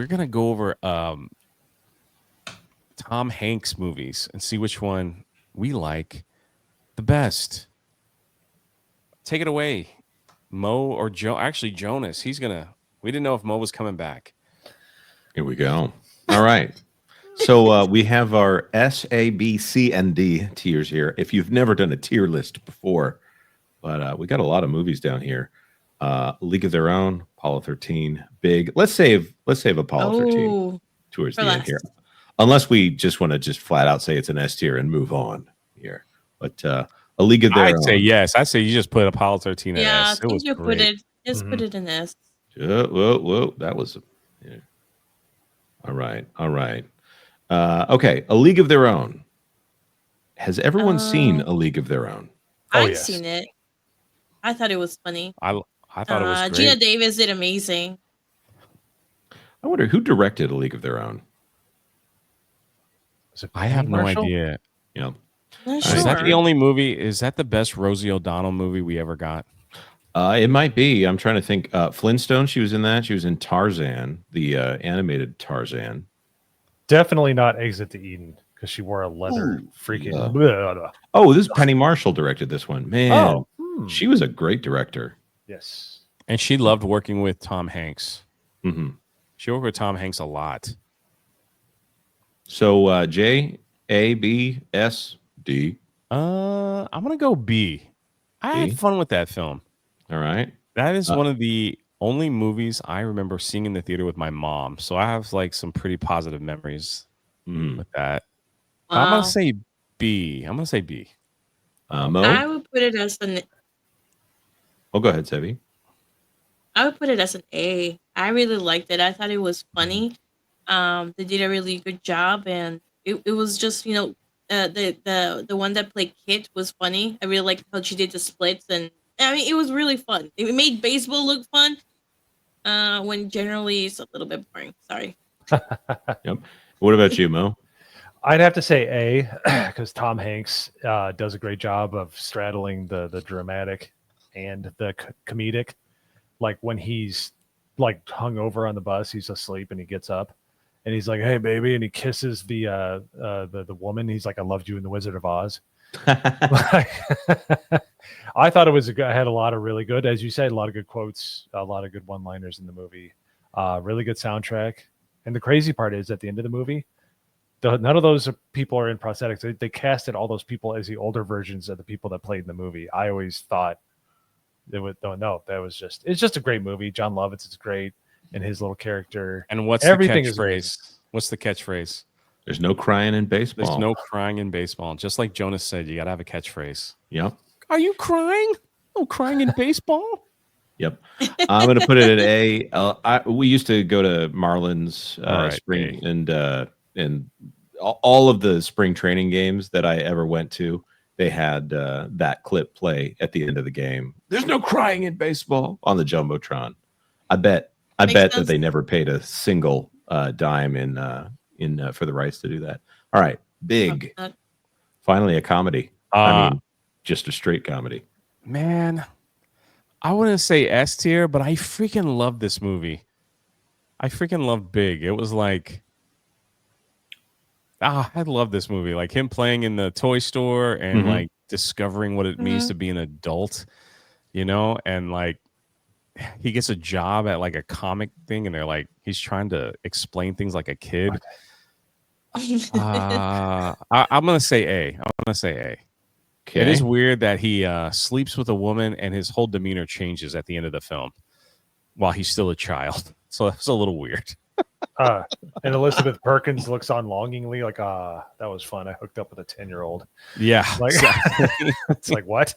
we're gonna go over Tom Hanks movies and see which one we like the best. Take it away, Mo or Joe. Actually, Jonas. He's gonna. We didn't know if Mo was coming back. Here we go. All right. So we have our S, A, B, C, and D tiers here. If you've never done a tier list before, but we got a lot of movies down here. League of Their Own, Apollo 13, Big. Let's save Apollo 13 towards the end here, unless we just want to just flat out say it's an S tier and move on here. But A League of Their Own. I'd say yes. I'd say you just put Apollo 13 in Yeah, S. I think you put it. Just put it in S. Whoa! That was. Yeah. All right. Okay, A League of Their Own. Has everyone seen A League of Their Own? I've seen it. I thought it was funny. I thought it was great. Gina Davis did amazing. I wonder who directed A League of Their Own. I have no idea. You know, is that the only movie? Is that the best Rosie O'Donnell movie we ever got? It might be. I'm trying to think. Flintstone. She was in that. She was in Tarzan, the animated Tarzan. Definitely not Exit to Eden because she wore a leather freaking. Oh, this Penny Marshall directed this one. Man, she was a great director. Yes, and she loved working with Tom Hanks. Mm-hmm. She worked with Tom Hanks a lot. So J, A, B, S, D. I'm gonna go B. I had fun with that film. All right. That is one of the only movies I remember seeing in the theater with my mom. So I have like some pretty positive memories with that. I'm gonna say B. Mo? I would put it as an. Oh, go ahead, Sevi. I would put it as an A. I really liked it. I thought it was funny. They did a really good job, and it was just the one that played Kit was funny. I really liked how she did the splits, and I mean it was really fun. It made baseball look fun. When generally it's a little bit boring. Sorry. Yep. What about you, Mo? I'd have to say A because Tom Hanks does a great job of straddling the dramatic and the comedic. Like when he's like hung over on the bus, he's asleep and he gets up and he's like, "Hey, baby," and he kisses the woman. He's like, "I loved you in the Wizard of Oz." I thought it was had a lot of really good, as you said, a lot of good quotes, a lot of good one-liners in the movie, really good soundtrack. And the crazy part is at the end of the movie, none of those people are in prosthetics. They casted all those people as the older versions of the people that played in the movie. I always thought it would. No, that was it's just a great movie. John Lovitz is great, and his little character. And what's everything the is catchphrase? What's the catchphrase? There's no crying in baseball. There's no crying in baseball. Just like Jonas said, you got to have a catchphrase. Yep. Are you crying? No crying in baseball. Yep. I'm going to put it at A. We used to go to Marlins spring and all of the spring training games that I ever went to, they had that clip play at the end of the game. There's no crying in baseball on the Jumbotron. I bet that they never paid a single dime in for the rights to do that. All right, Big. Finally, a comedy. I mean, just a straight comedy. Man, I wouldn't say S tier, but I freaking love this movie. I freaking love Big. It was like, I love this movie. Like him playing in the toy store and like discovering what it means to be an adult, and like he gets a job at like a comic thing, and they're like, he's trying to explain things like a kid. I'm gonna say A. Okay. It is weird that he sleeps with a woman and his whole demeanor changes at the end of the film while he's still a child. So that's a little weird. And Elizabeth Perkins looks on longingly like, that was fun. I hooked up with a 10-year-old. Yeah. Like, exactly. It's like, what?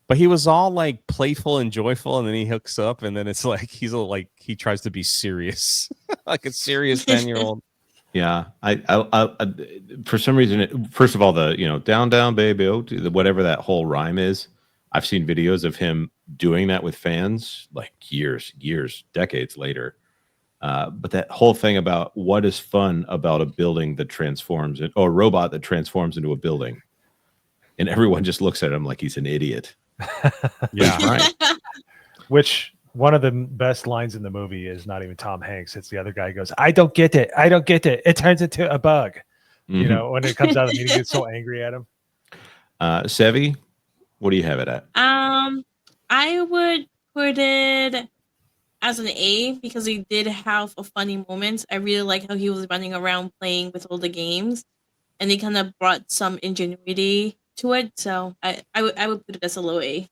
But he was all like playful and joyful, and then he hooks up, and then it's like he tries to be serious, like a serious 10-year-old. Yeah, I for some reason, first of all, down, down, baby, whatever that whole rhyme is, I've seen videos of him doing that with fans like years, decades later. But that whole thing about what is fun about a building that transforms or a robot that transforms into a building, and everyone just looks at him like he's an idiot. Yeah, right. Which one of the best lines in the movie is not even Tom Hanks. It's the other guy who goes, "I don't get it. I don't get it. It turns into a bug." You know, when it comes out of the meeting, he gets so angry at him. Sevi, what do you have it at? I would put it as an A because he did have a funny moments. I really like how he was running around playing with all the games, and he kind of brought some ingenuity to it. So I would put it as a low A.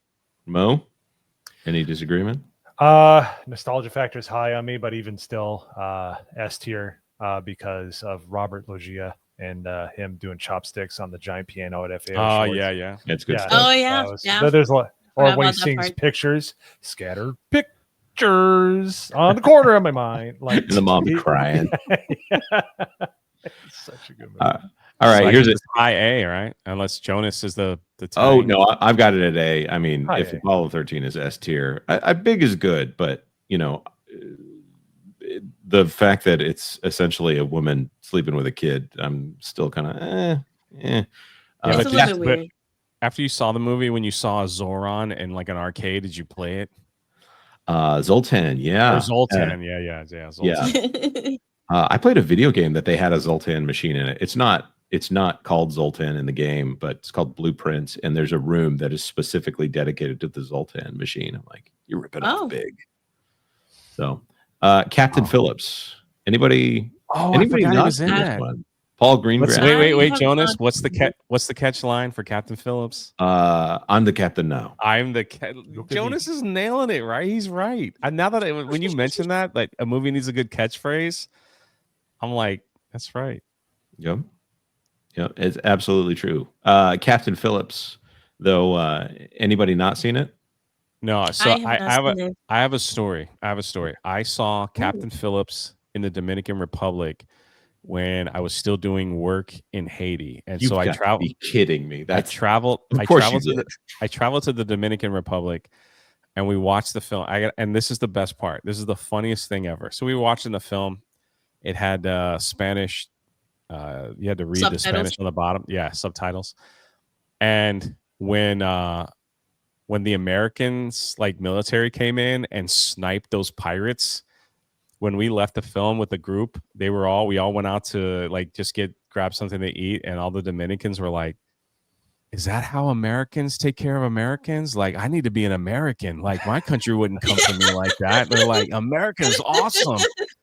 Mo, any disagreement? Nostalgia factor is high on me, but even still, S tier because of Robert Loggia and him doing chopsticks on the giant piano at FAO. Oh Schwartz. yeah. That's good Yeah. stuff. Oh yeah, yeah. There's a lot, or Forgot when he about that sings part. pictures, scattered pictures on the corner of my mind, like And the mom crying. It's such a good movie. All right, So here's it. high A, right? Unless Jonas is the Oh tying. no, I've got it at A. I mean, High if A. Apollo 13 is S tier, I big is good, but you know, the fact that it's essentially a woman sleeping with a kid, I'm still kind of Yeah, It's but a little just- bit weird. After you saw the movie, when you saw Zoran in like an arcade, did you play it? Zoltan, yeah. Or Zoltan, yeah. Zoltan. Yeah. I played a video game that they had a Zoltan machine in it. It's not called Zoltan in the game, but it's called Blueprints, and there's a room that is specifically dedicated to the Zoltan machine. I'm like, you're ripping off big. So, Captain Phillips. Anybody I forgot he not was in seen this that. one? Paul Greengrass. Wait, I Jonas. have What's the catch line for Captain Phillips? I'm the captain now. I'm the Jonas is nailing it, right? He's right. And now that when you mention that, like a movie needs a good catchphrase, I'm like, that's right. Yep. Yep. It's absolutely true. Captain Phillips, though, anybody not seen it? No, so I have a story. I saw Captain Phillips in the Dominican Republic when I was still doing work in Haiti, and You've so I got to traveled. be kidding me. I traveled to the Dominican Republic, and we watched the film. And this is the best part. This is the funniest thing ever. So we were watching the film. It had Spanish. You had to read the Spanish on the bottom. Yeah, subtitles. And when the Americans like military came in and sniped those pirates, when we left the film with the group, we all went out to like just grab something to eat, and all the Dominicans were like, "Is that how Americans take care of Americans? Like, I need to be an American. Like, my country wouldn't come for me like that." And they're like, "America's awesome.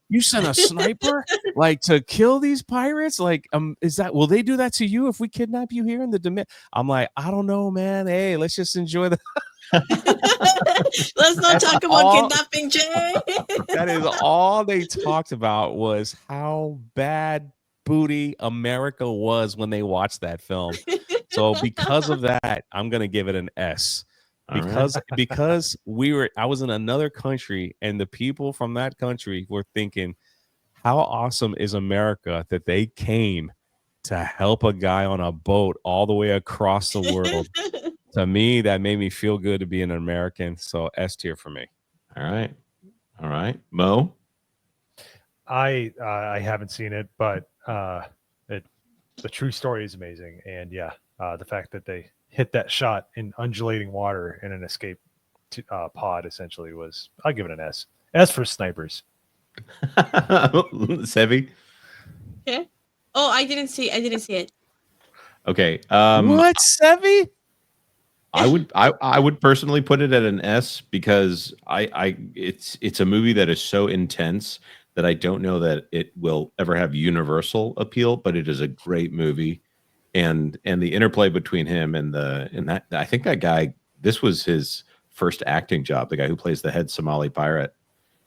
You sent a sniper like to kill these pirates? Like, will they do that to you if we kidnap you here in the Dominican?" I'm like, "I don't know, man. Hey, let's just enjoy the." Let's not talk about kidnapping, Jay. That is all they talked about, was how bad booty America was when they watched that film. So because of that, I'm gonna give it an S. Because I was in another country, and the people from that country were thinking, how awesome is America that they came to help a guy on a boat all the way across the world. To me, that made me feel good to be an American. So S tier for me. All right. Mo? I haven't seen it, but the true story is amazing. And yeah, the fact that they hit that shot in undulating water in an escape pod essentially I'll give it an S. S for snipers. Sevi? Okay. Oh, I didn't see it. Okay. What, Sevi? I would personally put it at an S because it's a movie that is so intense that I don't know that it will ever have universal appeal, but it is a great movie. And the interplay between him and that, I think that guy, this was his first acting job, the guy who plays the head Somali pirate,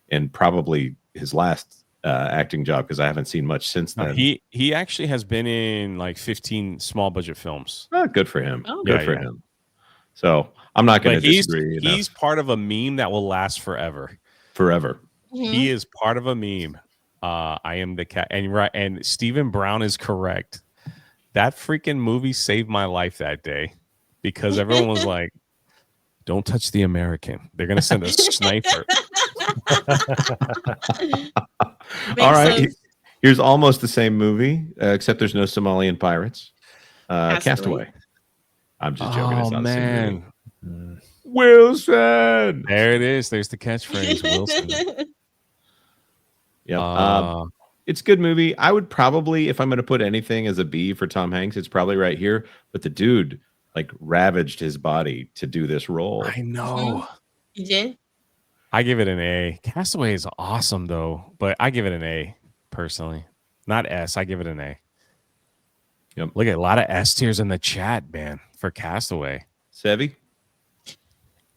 and probably his last acting job, because I haven't seen much since then. He actually has been in like 15 small budget films. Oh, good for him. Oh. Good for him. So I'm not going to disagree. He's part of a meme that will last forever. Forever. Mhm. He is part of a meme. I am the cat, and Stephen Brown is correct. That freaking movie saved my life that day, because everyone was like, "Don't touch the American. They're gonna send a sniper." All right. Here's almost the same movie, except there's no Somalian pirates. Castaway. I'm just joking. It's not the same movie. Wilson. There it is. There's the catchphrase, Wilson. Yeah. It's a good movie. I would probably, if I'm going to put anything as a B for Tom Hanks, it's probably right here. But the dude like ravaged his body to do this role. I know. You did? I give it an A. Castaway is awesome though, but I give it an A personally. Not S. I give it an A. Yep. Look at a lot of S tiers in the chat, man, for Castaway. Sevi?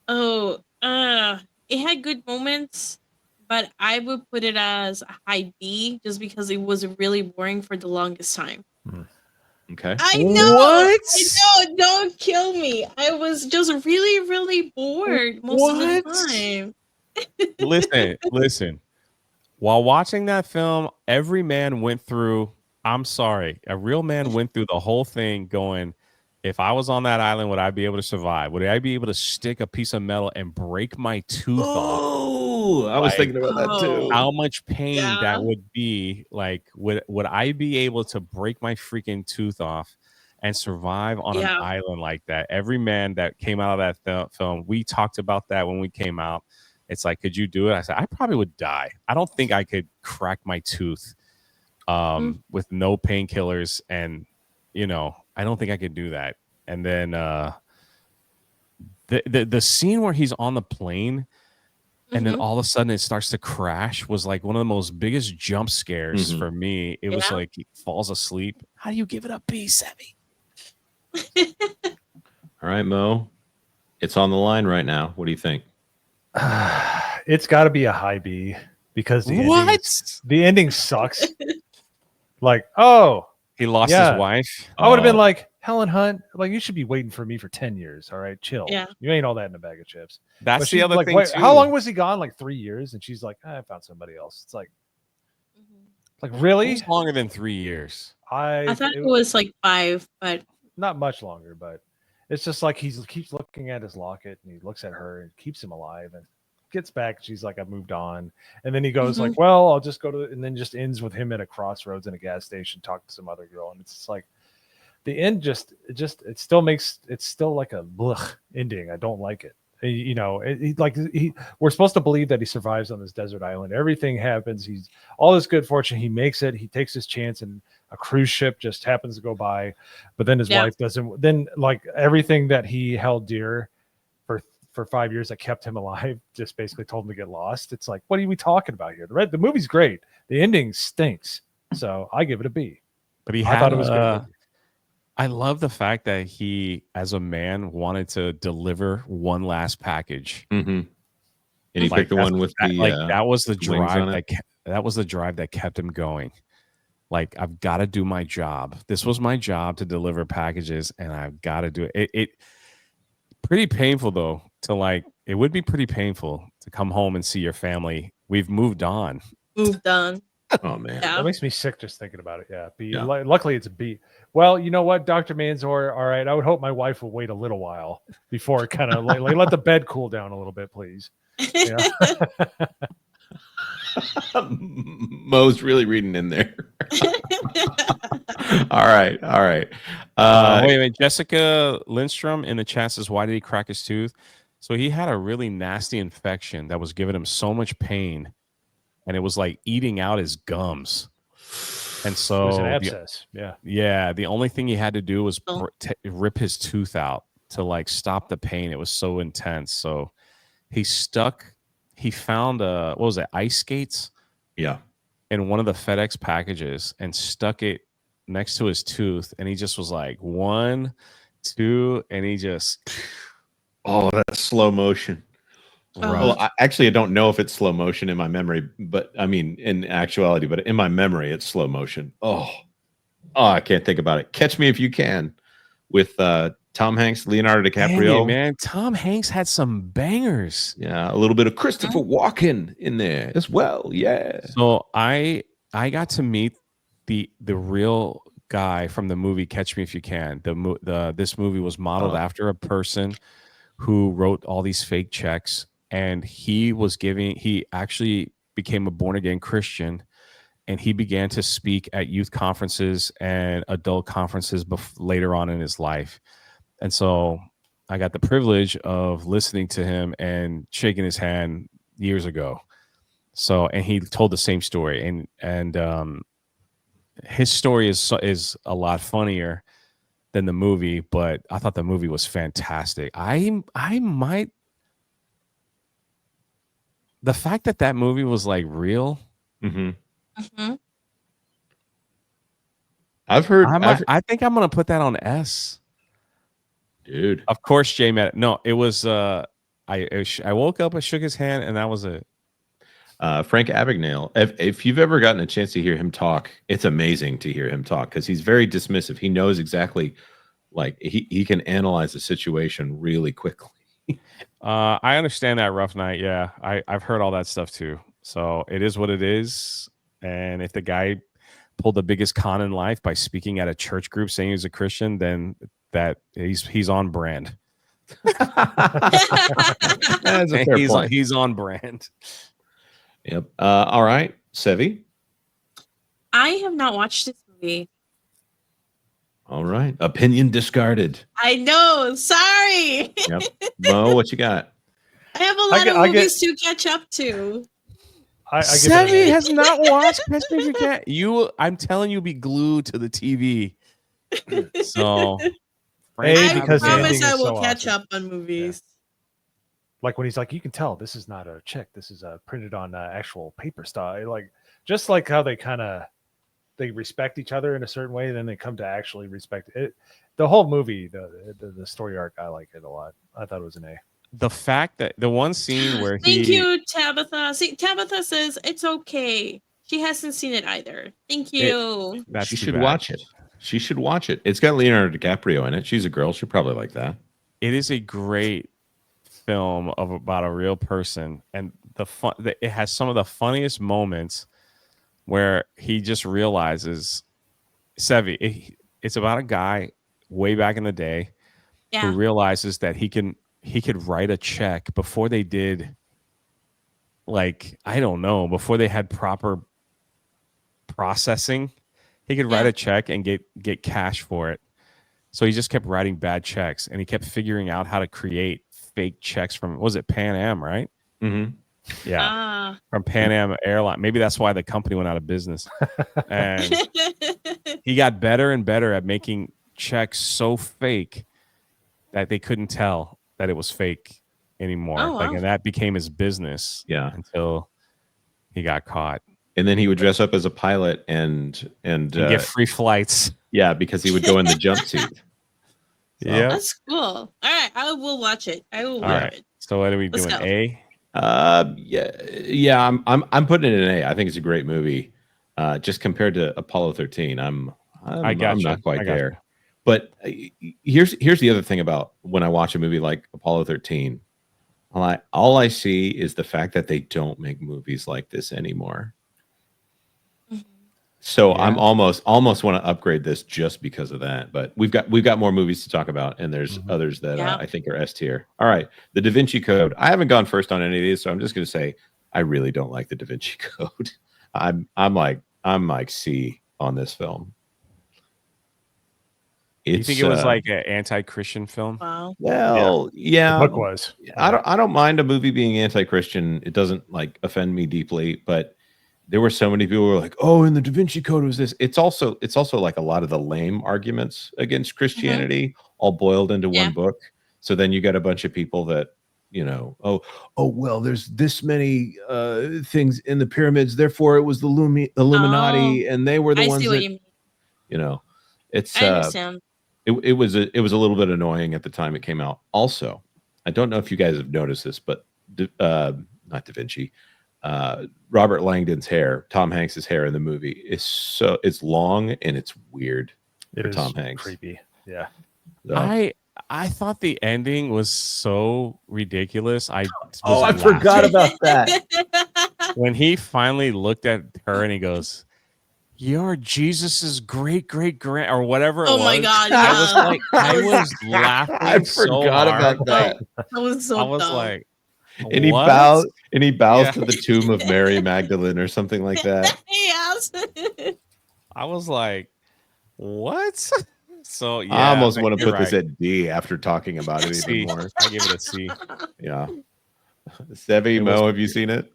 Oh, it had good moments, but I would put it as a high B just because it was really boring for the longest time. Okay. I know. What? I know. Don't kill me. I was just really, really bored most of the time. Listen. While watching that film, every man went through. I'm sorry, a real man went through the whole thing going, if I was on that island, would I be able to survive? Would I be able to stick a piece of metal and break my tooth off? Oh, I was thinking about that too. How much pain that would be. Like, would I be able to break my freaking tooth off and survive on an island like that? Every man that came out of that film, we talked about that when we came out. It's like, could you do it? I said, I probably would die. I don't think I could crack my tooth with no painkillers. And, I don't think I could do that. And then the scene where he's on the plane and then all of a sudden it starts to crash was like one of the most biggest jump scares for me. It was like he falls asleep. How do you give it a B, Sevi? All right, Mo. It's on the line right now. What do you think? It's got to be a high B because the ending sucks. Like, he lost his wife. I would have been like, Helen Hunt, like, you should be waiting for me for 10 years. All right, chill. Yeah. You ain't all that in a bag of chips. That's the other thing. Wait, how long was he gone? Like 3 years? And she's like, I found somebody else. It's like really? It's longer than 3 years. I thought it was like 5, but not much longer. But it's just like he keeps looking at his locket and he looks at her and keeps him alive and gets back. She's like, I moved on. And then he goes like, well, I'll just go to, and then just ends with him at a crossroads in a gas station talking to some other girl. And it's just like, the end it still makes, it's still like a blech ending. I don't like it. We're supposed to believe that he survives on this desert island. Everything happens. He's all this good fortune. He makes it. He takes his chance, and a cruise ship just happens to go by. But then his wife doesn't. Then like everything that he held dear for 5 years that kept him alive just basically told him to get lost. It's like, what are we talking about here? The movie's great. The ending stinks. So I give it a B. But I thought it was good. I love the fact that he, as a man, wanted to deliver one last package. And he picked the one with that was the drive that was the drive that kept him going. Like, I've got to do my job. This was my job to deliver packages, and I've got to do it. It pretty painful though. It would be pretty painful to come home and see your family. We've moved on. Oh man, that makes me sick just thinking about it. Yeah, B. Luckily, it's a B. Well, you know what, Dr. Manzor. All right, I would hope my wife will wait a little while before it kind of like let the bed cool down a little bit, please. Yeah. Mo's really reading in there. All right. Wait a minute. Jessica Lindstrom in the chat says, "Why did he crack his tooth?" So he had a really nasty infection that was giving him so much pain. And it was like eating out his gums. And so it was an abscess. The only thing he had to do was rip his tooth out to like stop the pain. It was so intense. So he found ice skates? Yeah. In one of the FedEx packages and stuck it next to his tooth. And he just was like 1, 2, and he just. Oh, that's slow motion. Well, I don't know if it's slow motion in my memory, but I mean, in actuality, but in my memory, it's slow motion. Oh, I can't think about it. Catch Me If You Can with Tom Hanks, Leonardo DiCaprio. Man, Tom Hanks had some bangers. Yeah, a little bit of Christopher Walken in there as well. Yeah. So I got to meet the real guy from the movie Catch Me If You Can. This movie was modeled after a person who wrote all these fake checks. And he actually became a born-again Christian, and he began to speak at youth conferences and adult conferences later on in his life. And so I got the privilege of listening to him and shaking his hand years ago. So, and he told the same story, and his story is a lot funnier than the movie, but I thought the movie was fantastic. I might, the fact that movie was like real. Mm-hmm. Mhm. I've heard. I think I'm gonna put that on S. Dude. Of course, Jay met. No, it was. I woke up, I shook his hand, and that was it. Frank Abagnale. If you've ever gotten a chance to hear him talk, it's amazing to hear him talk because he's very dismissive. He knows exactly, like he can analyze the situation really quickly. I understand that, Rough Night. Yeah, I've heard all that stuff too. So it is what it is. And if the guy pulled the biggest con in life by speaking at a church group saying he's a Christian, then that he's on brand. That's a fair point. He's on brand. Yep. All right, Sevi. I have not watched this movie. All right. Opinion discarded. I know. Sorry. Yep. Mo, what you got? I have a lot of movies to catch up to. Sevi has not watched Catch Me If You Can. I'm telling you, be glued to the TV. So, I promise I will catch up on movies. Yeah. Like when he's like, you can tell this is not a check. This is printed on actual paper style. Like just like how they kind of they respect each other in a certain way, then they come to actually respect it. The whole movie, the story arc, I like it a lot. I thought it was an A. The fact that the one scene where Thank you, Tabitha. See, Tabitha says it's okay. She hasn't seen it either. Thank you. She should watch it. She should watch it. It's got Leonardo DiCaprio in it. She's a girl. She'll probably like that. It is a great film about a real person, and it has some of the funniest moments where he just realizes, Sevi, it's about a guy way back in the day who realizes that he could write a check before they did, like, I don't know, before they had proper processing. He could write a check and get cash for it. So he just kept writing bad checks, and he kept figuring out how to create fake checks from, was it Pan Am, right? Mm-hmm. Yeah, from Pan Am Airline. Maybe that's why the company went out of business. And he got better and better at making checks so fake that they couldn't tell that it was fake anymore. Oh, wow. And that became his business. Yeah, until he got caught. And then he would dress up as a pilot and get free flights. Yeah, because he would go in the jumpsuit. Yeah, that's cool. All right, I will watch it. I will watch it. So what are we doing? A? Yeah. I'm putting it in A. I think it's a great movie. Just compared to Apollo 13, I'm not quite there. But here's the other thing about when I watch a movie like Apollo 13, all I see is the fact that they don't make movies like this anymore. So I'm almost want to upgrade this just because of that. But we've got more movies to talk about, and there's others that I think are S tier. All right, the Da Vinci Code. I haven't gone first on any of these, so I'm just going to say I really don't like the Da Vinci Code. I'm like C on this film. You think it was like an anti-Christian film? Wow. Well, yeah. The book was. I don't mind a movie being anti-Christian. It doesn't like offend me deeply, but there were so many people who were like, "Oh, and the Da Vinci Code was this." It's also like a lot of the lame arguments against Christianity all boiled into one book. So then you got a bunch of people that, oh well, there's this many things in the pyramids, therefore it was the Illuminati, and they were the ones. I see what you mean. It's. I understand. It was a little bit annoying at the time it came out. Also, I don't know if you guys have noticed this, but not Da Vinci. Robert Langdon's hair, Tom Hanks's hair in the movie it's long and it's weird. It is Tom Hanks. Creepy. Yeah. So. I thought the ending was so ridiculous. I forgot about that. When he finally looked at her and he goes, "You're Jesus's great or whatever." Oh my God! Yeah. I was laughing. I forgot about that. I was dumb. Like. And he bows to the tomb of Mary Magdalene or something like that. Yes. I was like, what? So yeah, I almost want to you're put this right. at D after talking about it C. even more. I give it a C. Yeah. Sevi, It was Mo, have you seen it?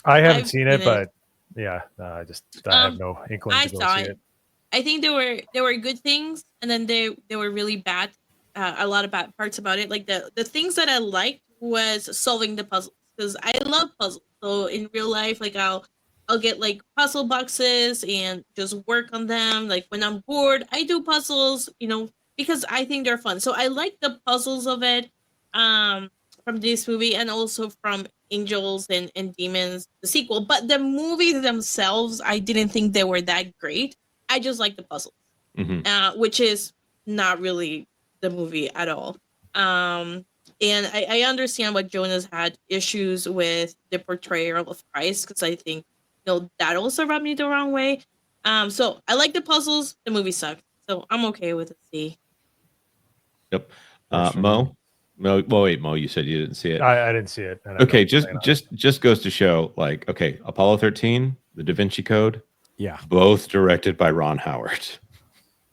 I haven't I've seen seen it, it. but yeah, I have Um, no inkling I to go saw see it. it. I think there were good things, and then there were really bad, a lot of bad parts about it. Like the things that I liked was solving the puzzles because I love puzzles. So in real life, like I'll get like puzzle boxes and just work on them. Like when I'm bored, I do puzzles. Because I think they're fun. So I like the puzzles of it, from this movie and also from Angels and Demons, the sequel. But the movies themselves, I didn't think they were that great. I just like the puzzles, Mm-hmm. which is not really the movie at all. Um, and I understand what Jonas had issues with the portrayal of Christ because I think that also rubbed me the wrong way. So I like the puzzles. The movie sucked, so I'm okay with a C. Yep. For sure. Mo? No, well, wait, Mo, you said you didn't see it. I didn't see it. And I Okay, don't plan on it. just goes to show, like, okay, Apollo 13, The Da Vinci Code, Yeah. both directed by Ron Howard.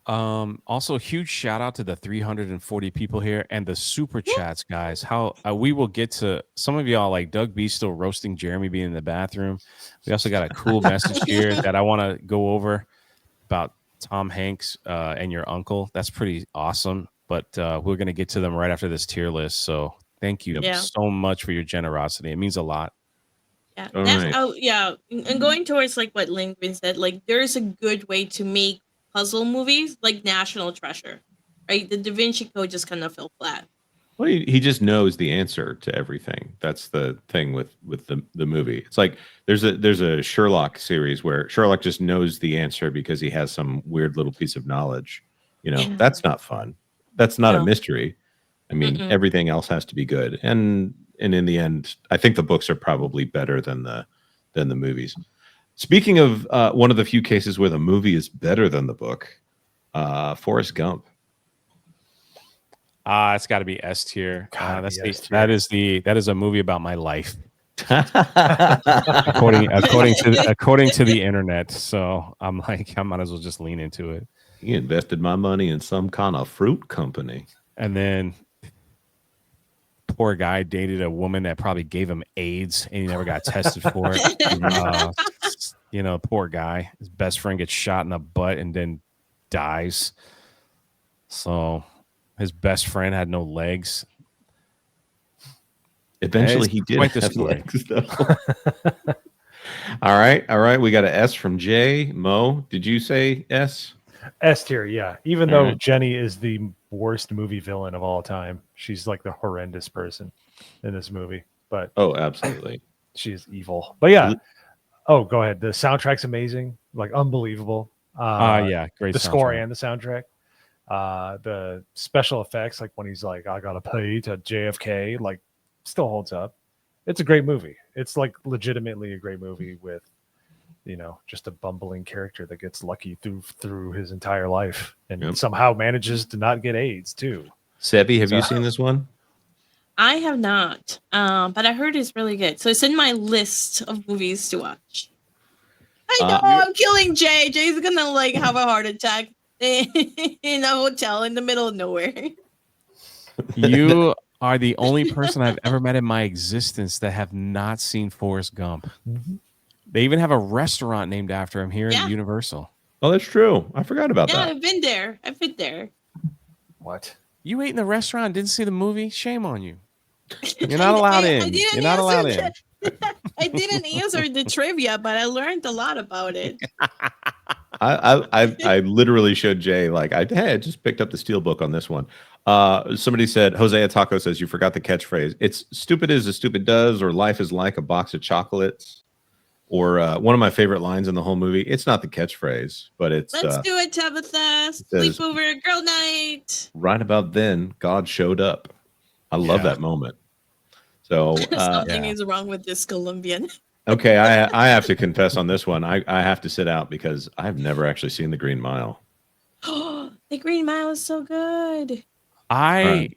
Also, huge shout out to the 340 people here and the super chats, guys. How we will get to some of y'all, like Doug B still roasting Jeremy being in the bathroom. We also got a cool message here that I want to go over about Tom Hanks and your uncle. That's pretty awesome. But we're going to get to them right after this tier list. So thank you Yeah. so much for your generosity. It means a lot. Yeah. All That's right. yeah. And going towards like what Lindgren said, like there's a good way to make puzzle movies like National Treasure. Right? The Da Vinci Code just kind of fell flat. Well, he just knows the answer to everything. That's the thing with the movie. It's like there's a Sherlock series where Sherlock just knows the answer because he has some weird little piece of knowledge. Yeah. That's not fun. That's not a No. mystery. I mean, Mm-mm. everything else has to be good. And in the end, I think the books are probably better than the movies. Speaking of one of the few cases where the movie is better than the book, Forrest Gump. It's got to be S tier. Gotta That's be S tier. that is a movie about my life, according to the internet. So I'm like, I might as well just lean into it. He invested my money in some kind of fruit company. And then poor guy dated a woman that probably gave him AIDS and he never got tested for it. Poor guy. His best friend gets shot in the butt and then dies. So his best friend had no legs. Eventually, he did quite the have story. legs, though. All right. We got an S from Jay. Mo, did you say S? S tier, yeah. Even All though right. Jenny is the worst movie villain of all time, she's like the horrendous person in this movie. But Oh, absolutely. she's evil. But yeah. Oh, go ahead. The soundtrack's amazing, like unbelievable. Yeah, great. The score soundtrack. and the soundtrack. The special effects, like when he's like, I gotta pay to JFK, like still holds up. It's a great movie. It's like legitimately a great movie with, just a bumbling character that gets lucky through his entire life and somehow manages to not get AIDS too. Sebi, have you seen this one? I have not, but I heard it's really good. So it's in my list of movies to watch. I know I'm killing Jay. Jay's gonna like have a heart attack in a hotel in the middle of nowhere. You are the only person I've ever met in my existence that have not seen Forrest Gump. Mm-hmm. They even have a restaurant named after him here Yeah. in Universal. Oh, that's true. I forgot about Yeah, that. I've been there. What? You ate in the restaurant and didn't see the movie? Shame on you. You're not allowed in. You're not allowed in. I didn't answer the trivia, but I learned a lot about it. I literally showed Jay, like, I just picked up the Steelbook on this one. Somebody said, Hosea Taco says, you forgot the catchphrase. It's stupid as a stupid does, or life is like a box of chocolates. Or one of my favorite lines in the whole movie. It's not the catchphrase, but it's Let's do it, Tabitha. says, Sleepover girl night. Right about then, God showed up. I love that moment. So Something is wrong with this Colombian. okay, I have to confess on this one. I have to sit out because I've never actually seen The Green Mile. The Green Mile is so good. I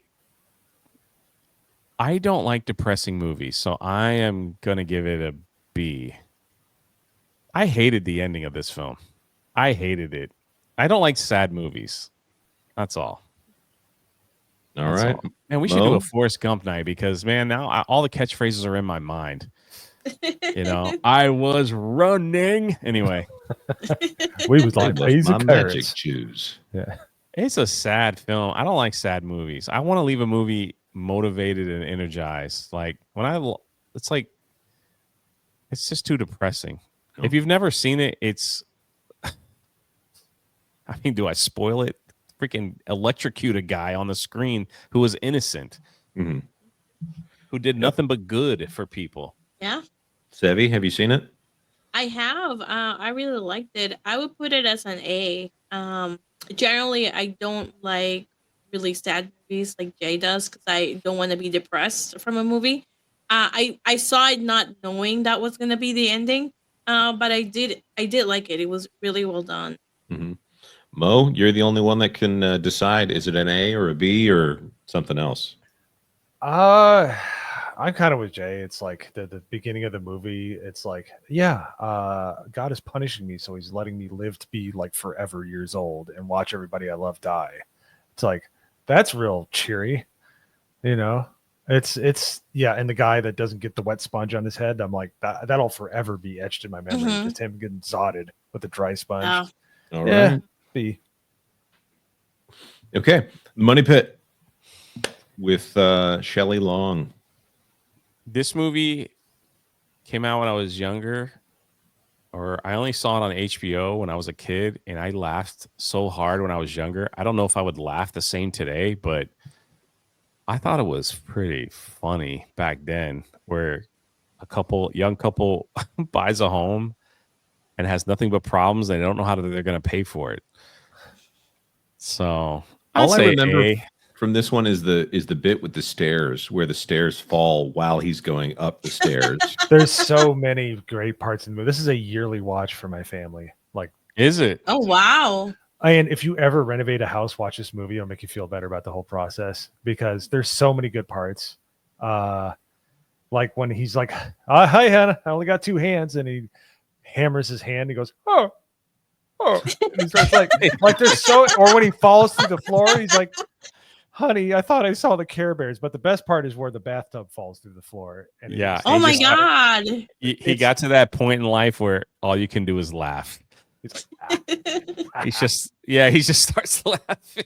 don't like depressing movies, so I am gonna give it a B. I hated the ending of this film. I hated it. I don't like sad movies. That's all. All That's right. all. Man, we should do Mo? a Forrest Gump night because, man, now all the catchphrases are in my mind. You know, I was running. Anyway, We was They like left lazy my magic carrots. shoes. Yeah. it's a sad film. I don't like sad movies. I want to leave a movie motivated and energized. Like it's like it's just too depressing. Oh. If you've never seen it, it's. I mean, do I spoil it? Freaking electrocute a guy on the screen who was innocent, Mhm. who did nothing but good for people. Yeah, Sevi, have you seen it? I have. I really liked it. I would put it as an A. Generally, I don't like really sad movies like Jay does because I don't want to be depressed from a movie. I saw it not knowing that was gonna be the ending. But I did like it. It was really well done. Mhm. Mo, you're the only one that can decide. Is it an A or a B or something else? I'm kind of with Jay. It's like the beginning of the movie. It's like, yeah, God is punishing me, so He's letting me live to be like forever years old and watch everybody I love die. It's like that's real cheery, you know. It's yeah, and the guy that doesn't get the wet sponge on his head, I'm like that'll forever be etched in my memory. Mhm. Just him getting zotted with a dry sponge. Oh, All Yeah. right. B. Okay. Money Pit with Shelley Long. This movie came out when I was younger, or I only saw it on HBO when I was a kid, and I laughed so hard when I was younger. I don't know if I would laugh the same today, but I thought it was pretty funny back then, where young couple buys a home and has nothing but problems. They don't know how they're going to pay for it. So All I say remember A. from this one is the bit with the stairs where the stairs fall while he's going up the stairs. There's so many great parts in the movie. This is a yearly watch for my family. Like, Is it? oh wow. and if you ever renovate a house, watch this movie. It'll make you feel better about the whole process because there's so many good parts. Like when he's like, "Hi, Hannah, I only got two hands," and he hammers his hand. He goes, "Oh, oh," and he starts like there's so. Or when he falls through the floor, he's like, "Honey, I thought I saw the Care Bears," but the best part is where the bathtub falls through the floor. And Yeah. it's- Oh He my just- god. He got to that point in life where all you can do is laugh. he's like, He just starts laughing.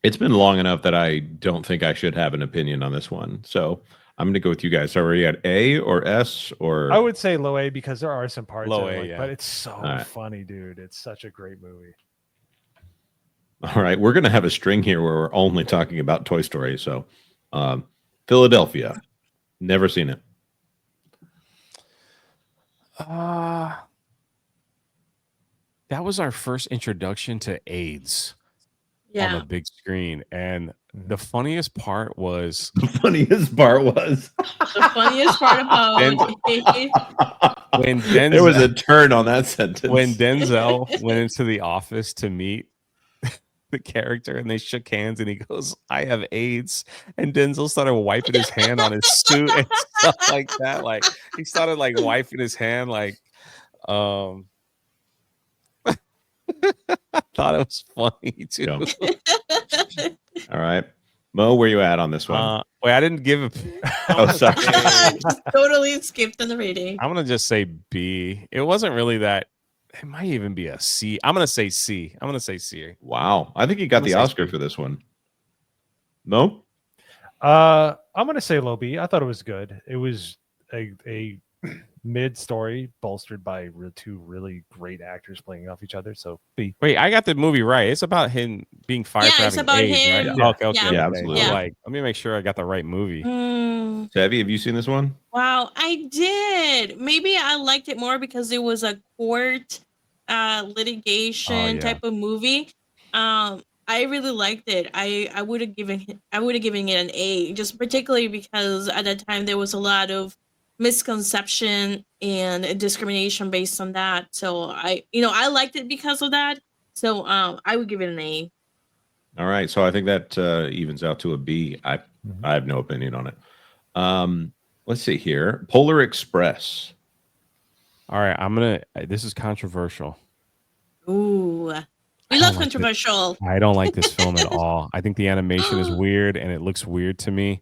It's been long enough that I don't think I should have an opinion on this one. So I'm going to go with you guys. So are you at A or S or? I would say low A because there are some parts. Low that are A, like, yeah. but it's so right. funny, dude. It's such a great movie. All right, we're going to have a string here where we're only talking about Toy Story. So, Philadelphia, never seen it. That was our first introduction to AIDS on Yeah. the big screen. And the funniest part was The funniest part was The funniest part about when Denzel, there was a turn on that sentence. when Denzel went into the office to meet the character and they shook hands and he goes, "I have AIDS." And Denzel started wiping his hand on his suit and stuff like that. Like he started like wiping his hand like I thought it was funny too. Yeah. All right, Mo, where you at on this one? Wait, I didn't give a. Oh, sorry. Totally skipped on the rating. I'm gonna just say B. It wasn't really that. It might even be a C. I'm gonna say C. I'm gonna say C. Wow, I think he got I'm the gonna say Oscar C. for this one. Mo, I'm gonna say low B. I thought it was good. It was a mid story bolstered by two really great actors playing off each other. So B. Wait, I got the movie right. It's about him being fired for it's having about AIDS, him. right? Yeah. Okay, Yeah. Yeah, okay. absolutely. Yeah. Like, let me make sure I got the right movie. Savvy, have you seen this one? Wow, I did. Maybe I liked it more because it was a court litigation Oh, yeah. type of movie. I really liked it. I would have given it an A, just particularly because at that time there was a lot of misconception and discrimination based on that. So I liked it because of that. So I would give it an A. All right, so I think that evens out to a B. I have no opinion on it. Let's see here. Polar Express. All right, this is controversial. Ooh. We I love don't like it. controversial. I don't like this film at all. I think the animation is weird and it looks weird to me.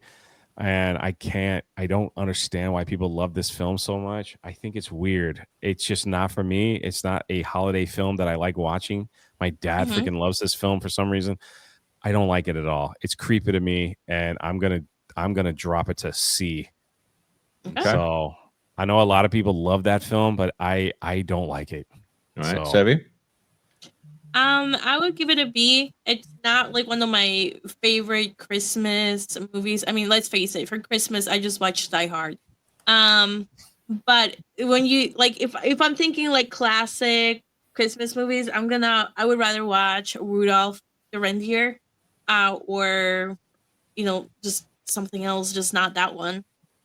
And I don't understand why people love this film so much. I think it's weird. It's just not for me. It's not a holiday film that I like watching. My dad Mhm. freaking loves this film for some reason. I don't like it at all. It's creepy to me, and I'm gonna drop it to C. Okay. So I know a lot of people love that film, but I don't like it. All right, So Sevi. I would give it a B. It's not like one of my favorite Christmas movies. I mean, let's face it, for Christmas I just watch Die Hard. But when you like if I'm thinking like classic Christmas movies, I would rather watch Rudolph the Reindeer, or just something else, just not that one.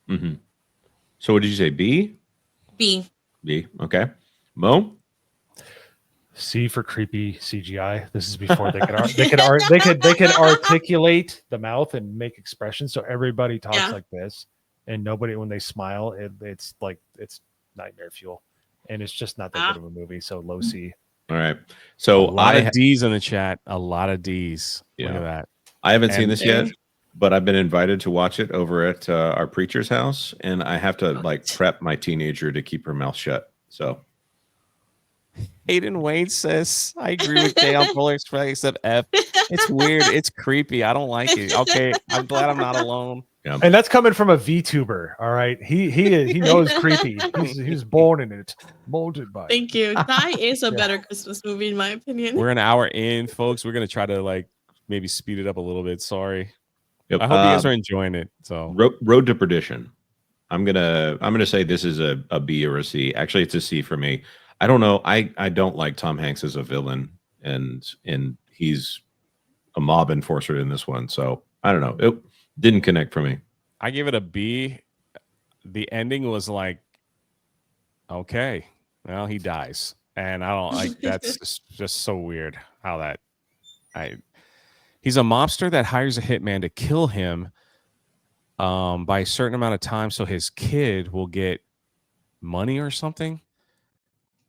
Mm-hmm. So what did you say? B? B. B. Okay. Mo? C for creepy CGI. This is before they could articulate the mouth and make expressions, so everybody talks Yeah. like this, and nobody when they smile, it's like it's nightmare fuel, and it's just not that good of a movie. So low C. All right. a So lot of D's in the chat. A lot of D's. Look Yeah. at that. I haven't seen And- this yet, but I've been invited to watch it over at our preacher's house, and I have to like prep my teenager to keep her mouth shut. So Hayden Wayne says, I agree with Jay on Polar Express except F. It's weird. It's creepy. I don't like it. Okay. I'm glad I'm not alone. And that's coming from a VTuber. All right, he knows creepy. He was born in it, molded by. Thank you. Die is a better Christmas movie in my opinion. We're an hour in, folks. We're gonna try to like maybe speed it up a little bit. Sorry. Yep. I hope you guys are enjoying it. So Road to Perdition. I'm gonna say this is a B or a C. Actually, it's a C for me. I don't know. I don't like Tom Hanks as a villain, and he's a mob enforcer in this one. So I don't know. It didn't connect for me. I give it a B. The ending was like, okay, well, he dies. And I don't like that's just so weird how that he's a mobster that hires a hitman to kill him by a certain amount of time so his kid will get money or something.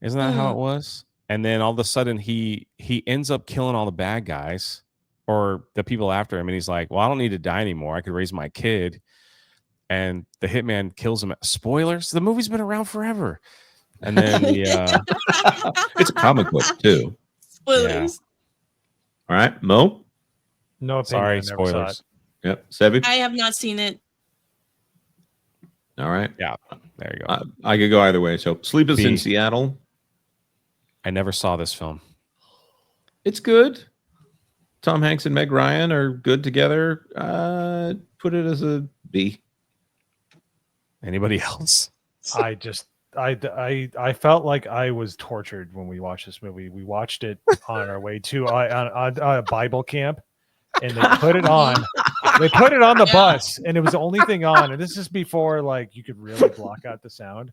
Isn't that how it was? And then all of a sudden he ends up killing all the bad guys or the people after him, and he's like, well, I don't need to die anymore. I could raise my kid. And the hitman kills him. Spoilers, the movie's been around forever. And then it's a comic book too. Spoilers. All right, Mo. No opinion. Sorry, I never saw spoilers. it. Yep, Sevi. I have not seen it. All right. Yeah, there you go. I could go either way. So Sleepless B. in Seattle. I never saw this film. It's good. Tom Hanks and Meg Ryan are good together. Put it as a B. Anybody else? I felt like I was tortured when we watched this movie. We watched it on our way to on Bible camp, and they put it on. They put it on the bus, and it was the only thing on. And this is before like you could really block out the sound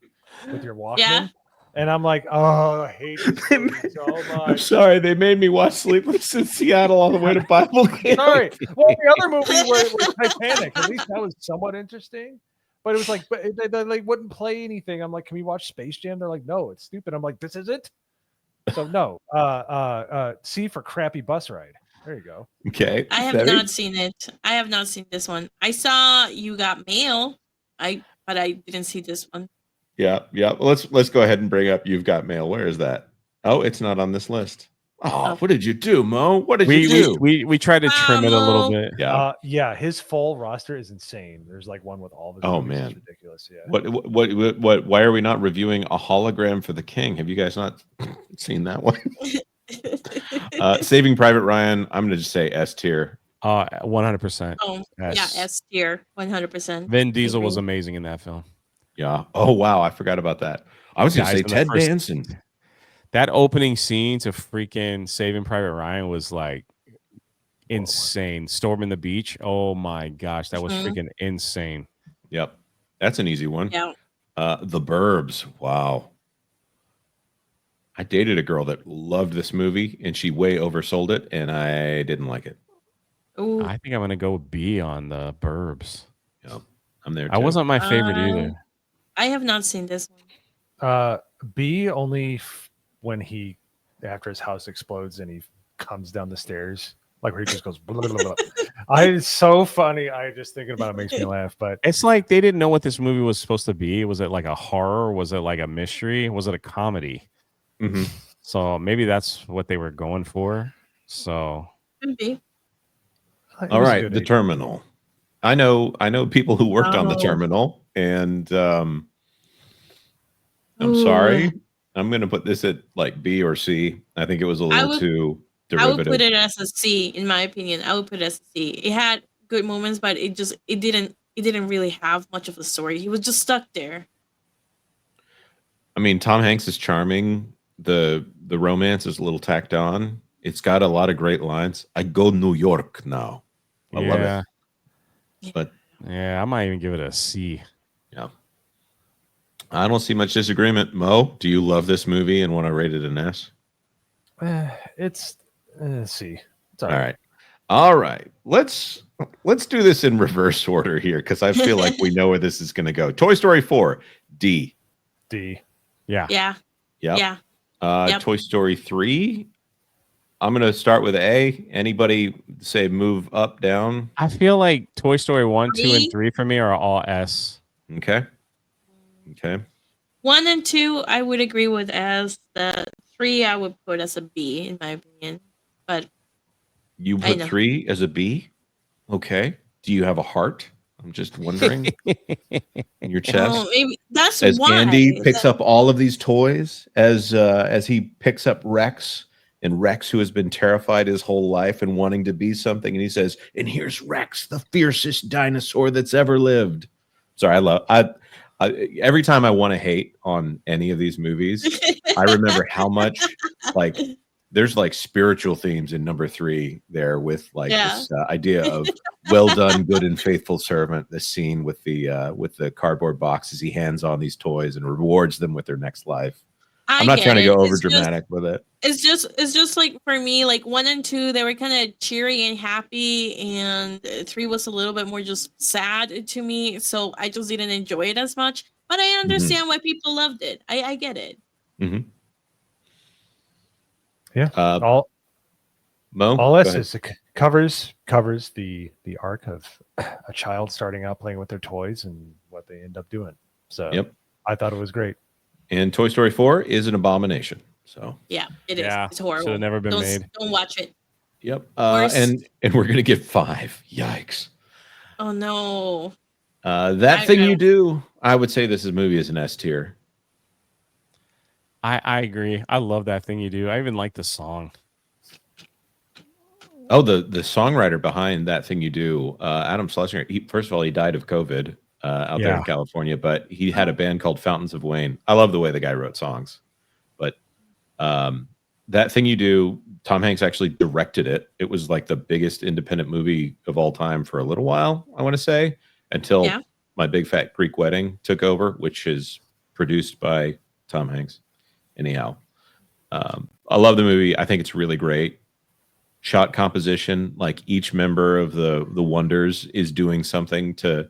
with your Walkman. Yeah. And I'm like, oh, I hate this movie so I'm much. sorry, they made me watch Sleepless in Seattle on the way to Bible camp. Sorry. Well, the other movie was Titanic. At least that was somewhat interesting. But it was like, but they like wouldn't play anything. I'm like, can we watch Space Jam? They're like, no, it's stupid. I'm like, this is it. So no. C for crappy bus ride. There you go. Okay. I have Sevi? not seen it. I have not seen this one. I saw You Got Mail. But I didn't see this one. Yeah. Let's go ahead and bring up You've Got Mail. Where is that? Oh, it's not on this list. Oh, what did you do, Mo? What did you do? We tried to trim it a little bit. Yeah. His full roster is insane. There's like one with all of his Oh, movies. man. It's ridiculous. Yeah. What? Why are we not reviewing A Hologram for the King? Have you guys not seen that one? Saving Private Ryan. I'm gonna just say S tier. 100%. Oh, yeah, S tier, 100%. Vin Diesel was amazing in that film. Yeah. Oh wow, I forgot about that. I was gonna say Ted Danson. That opening scene to freaking Saving Private Ryan was like insane. Storming the beach. Oh my gosh, that was freaking insane. Yep, that's an easy one. Yeah. The Burbs. Wow. I dated a girl that loved this movie, and she way oversold it, and I didn't like it. Ooh. I think I'm gonna go B on The Burbs. Yep, I'm there. I wasn't my favorite either. I have not seen this one. B only when he after his house explodes and he comes down the stairs, like where he just goes. Blah, blah, blah, blah. It's so funny. I just thinking about it makes me laugh. But It's like they didn't know what this movie was supposed to be. Was it like a horror? Was it like a mystery? Was it a comedy? Mm-hmm. So maybe that's what they were going for. So Could be. All right, The Terminal. I know people who worked on The Terminal, and I'm sorry. I'm going to put this at like B or C. I think it was a little too derivative. I would put it as a C, in my opinion. I would put it as a C. It had good moments, but it didn't really have much of a story. He was just stuck there. I mean, Tom Hanks is charming. The romance is a little tacked on. It's got a lot of great lines. I go New York now. I love it. But yeah, I might even give it a C. Yeah. I don't see much disagreement. Mo, do you love this movie and want to rate it an S? It's C. It's all right. Let's do this in reverse order here, because I feel like we know where this is going to go. Toy Story 4, D. Yeah. Yep. Toy Story 3, I'm going to start with A. Anybody say move up, down? I feel like Toy Story 1, 2, and 3 for me are all S. Okay. 1 and 2, I would agree with as. The 3, I would put as a B, in my opinion. But you put 3 as a B? Okay. Do you have a heart? I'm just wondering. In your chest? Oh, maybe that's as why. Andy picks up all of these toys, as he picks up Rex, and Rex, who has been terrified his whole life and wanting to be something, and he says, "And here's Rex, the fiercest dinosaur that's ever lived." Sorry, I every time I want to hate on any of these movies, I remember how much like there's like spiritual themes in number 3 there, with like this idea of well done, good and faithful servant. This scene with the cardboard boxes he hands on these toys and rewards them with their next life. I'm not trying to go over dramatic with it. It's just like, for me, like 1 and 2, they were kind of cheery and happy, and 3 was a little bit more just sad to me. So I just didn't enjoy it as much. But I understand why people loved it. I get it. Mm-hmm. Yeah. Mo, all S is covers the arc of a child starting out playing with their toys and what they end up doing. So I thought it was great. And Toy Story 4 is an abomination. So yeah, it is. It's horrible. Should have never been made. Don't watch it. Yep. And we're gonna get 5. Yikes. Oh no. That Thing You Do. I would say this movie is an S tier. I agree. I love That Thing You Do. I even like the song. Oh, the songwriter behind That Thing You Do, Adam Schlesinger. First of all, he died of COVID out there in California, but he had a band called Fountains of Wayne. I love the way the guy wrote songs. But That Thing You Do, Tom Hanks actually directed it. It was like the biggest independent movie of all time for a little while, I want to say, until My Big Fat Greek Wedding took over, which is produced by Tom Hanks. Anyhow, I love the movie. I think it's really great. Shot composition, like each member of the Wonders is doing something to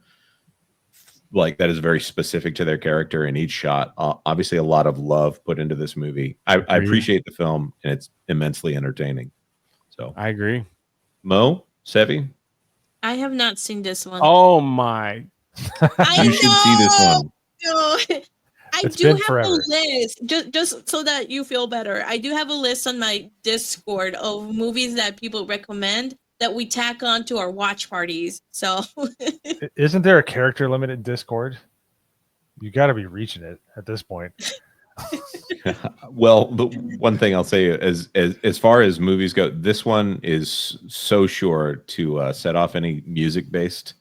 like that is very specific to their character in each shot. Obviously, a lot of love put into this movie. I appreciate the film, and it's immensely entertaining. So I agree. Mo, Sevi? I have not seen this one. Oh my! You should see this one. No. I do have a list, just so that you feel better. I do have a list on my Discord of movies that people recommend that we tack on to our watch parties. So, isn't there a character limit in Discord? You got to be reaching it at this point. Well, the one thing I'll say is, as far as movies go, this one is so sure to set off any music-based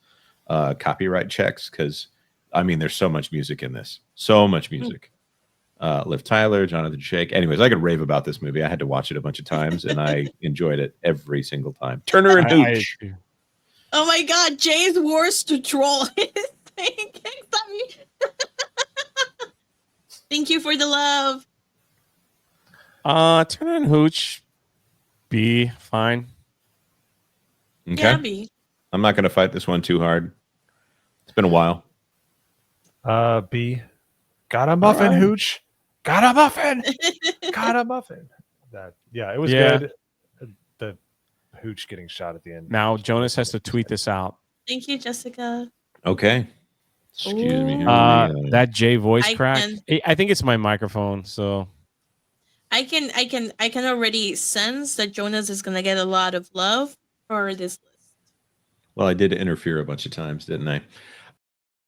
copyright checks, because I mean, there's so much music in this. So much music. Liv Tyler, Jonathan Shake. Anyways, I could rave about this movie. I had to watch it a bunch of times, and I enjoyed it every single time. Turner and Hooch. Oh my God, Jay's worst to troll. Thank you for the love. Turner and Hooch, B, fine. Okay. Yeah, B. I'm not going to fight this one too hard. It's been a while. B. Got a muffin, right. Hooch. Got a muffin. Got a muffin. It was good. Hooch getting shot at the end. Now Jonas has to tweet this out. Thank you, Jessica. Okay. Excuse me. Ooh. That J voice I crack. can- I think it's my microphone. So I can already sense that Jonas is gonna get a lot of love for this list. Well, I did interfere a bunch of times, didn't I?